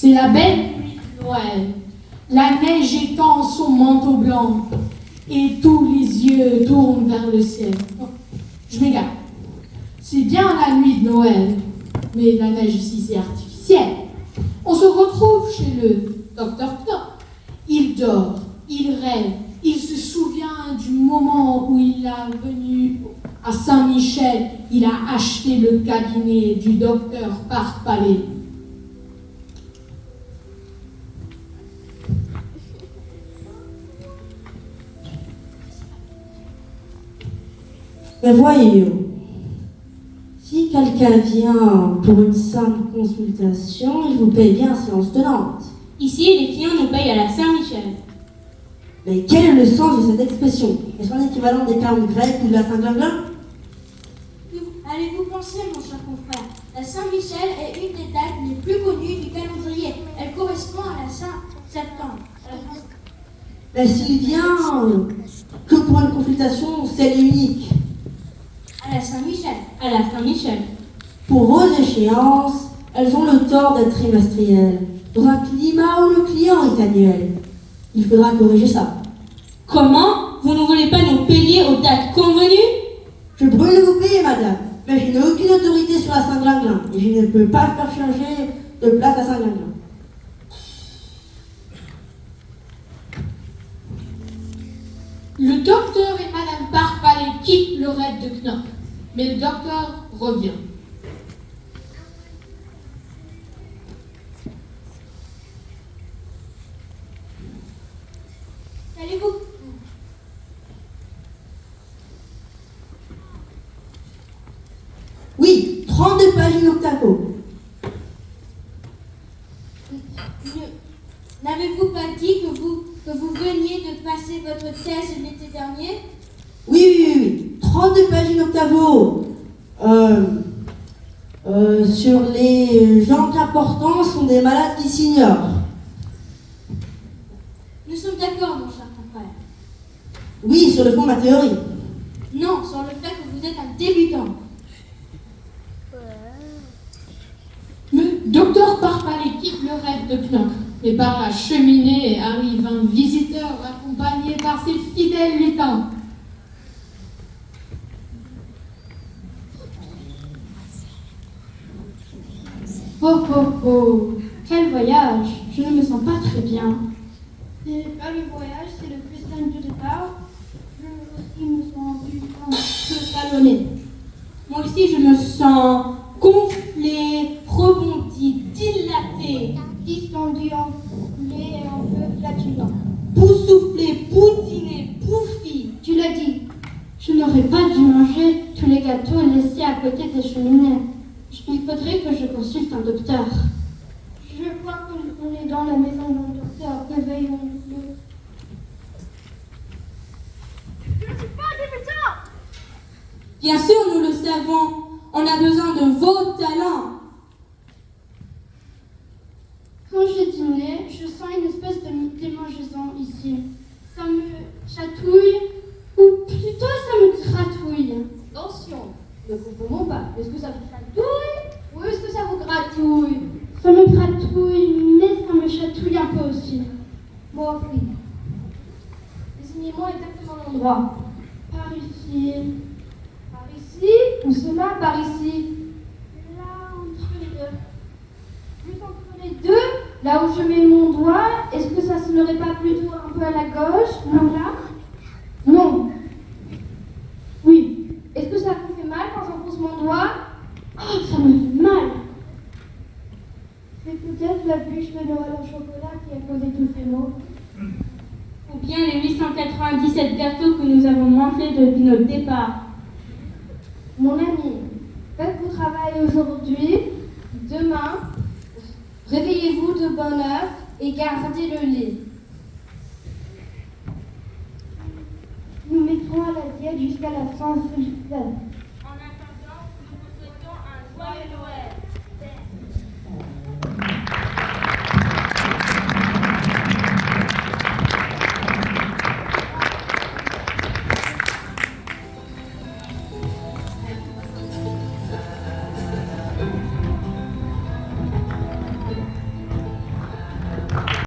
C'est la belle nuit de Noël. La neige étend son manteau blanc et tous les yeux tournent vers le ciel. Oh, je m'égare. C'est bien la nuit de Noël, mais la neige ici c'est artificiel. On se retrouve chez le docteur Knop. Il dort, il rêve, il se souvient du moment où il est venu à Saint-Michel. Il a acheté le cabinet du docteur Parpalais. Mais voyez-vous, si quelqu'un vient pour une simple consultation, il vous paye bien en séance tenante. Ici, les clients nous payent à la Saint-Michel. Mais quel est le sens de cette expression? Est-ce un équivalent des termes grecs ou de la Saint-Glinglin? Allez-vous penser, mon cher confrère, la Saint-Michel est une des dates les plus connues du calendrier. Elle correspond à la Saint-Septembre. Mais s'il vient que pour une consultation, c'est unique. À la Saint-Michel. À la Saint-Michel. Pour vos échéances, elles ont le tort d'être trimestrielles, dans un climat où le client est annuel. Il faudra corriger ça. Comment? Vous ne voulez pas nous payer aux dates convenues? Je brûle de vous payer, madame, mais je n'ai aucune autorité sur la Saint-Glinglin et je ne peux pas faire changer de place à Saint-Glinglin. Le docteur et Madame Parpalais quittent le raid de Knop, mais le docteur revient. Allez-vous? Oui, 32 pages octavo. N'avez-vous pas dit que vous veniez de passer votre thèse l'été dernier? Oui. 32 pages octavo. Sur les gens importants sont des malades qui s'ignorent. Nous sommes d'accord, mon cher confrère. Oui, sur le fond de ma théorie. Non, sur le fait que vous êtes un débutant. Le docteur Parpalais quitte le raid de Knop, et par la cheminée arrive un visiteur accompagné par ses fidèles lutins. Oh, quel voyage! Je ne me sens pas très bien. C'est pas le voyage, c'est le festin du départ. Je aussi me sens un peu ballonné. Moi aussi, je me sens gonflé, rebondi, dilaté, Distendu, enflé et un peu flatulent. boussouflé, boudiné, bouffi. Tu l'as dit. Je n'aurais pas dû manger tous les gâteaux laissés à côté des cheminées. Il faudrait que je consulte un docteur. Je crois qu'on est dans la maison d'un docteur. Réveillons-le. Je ne suis pas un débutant. Bien sûr, nous le savons. On a besoin de vos talents. Quand j'ai dîné, je sens une espèce de démangeaison ici. Ça me chatouille, ou plutôt ça me gratouille. Attention, ne confondons pas. Est-ce que ça vous chatouille ou est-ce que ça vous gratouille? Ça me gratouille, mais ça me chatouille un peu aussi. Moi, oui. Désignez-moi exactement l'endroit. Par ici, Par ici? Où cela? Par ici? là, entre les deux. Juste entre les deux, là où je mets mon doigt, est-ce que ça sonnerait pas plutôt un peu à la gauche? Non, là? Non. Oui. Est-ce que ça vous fait mal quand j'enfonce mon doigt? Oh, ça me fait mal. C'est peut-être la bûche de Noël au chocolat qui a causé tous ces maux. Ou bien les 897 gâteaux que nous avons mangés depuis notre départ. Mon ami, faites vos travail aujourd'hui, demain, réveillez-vous de bonne heure et gardez le lit. Nous mettrons à la diète jusqu'à la fin du fête.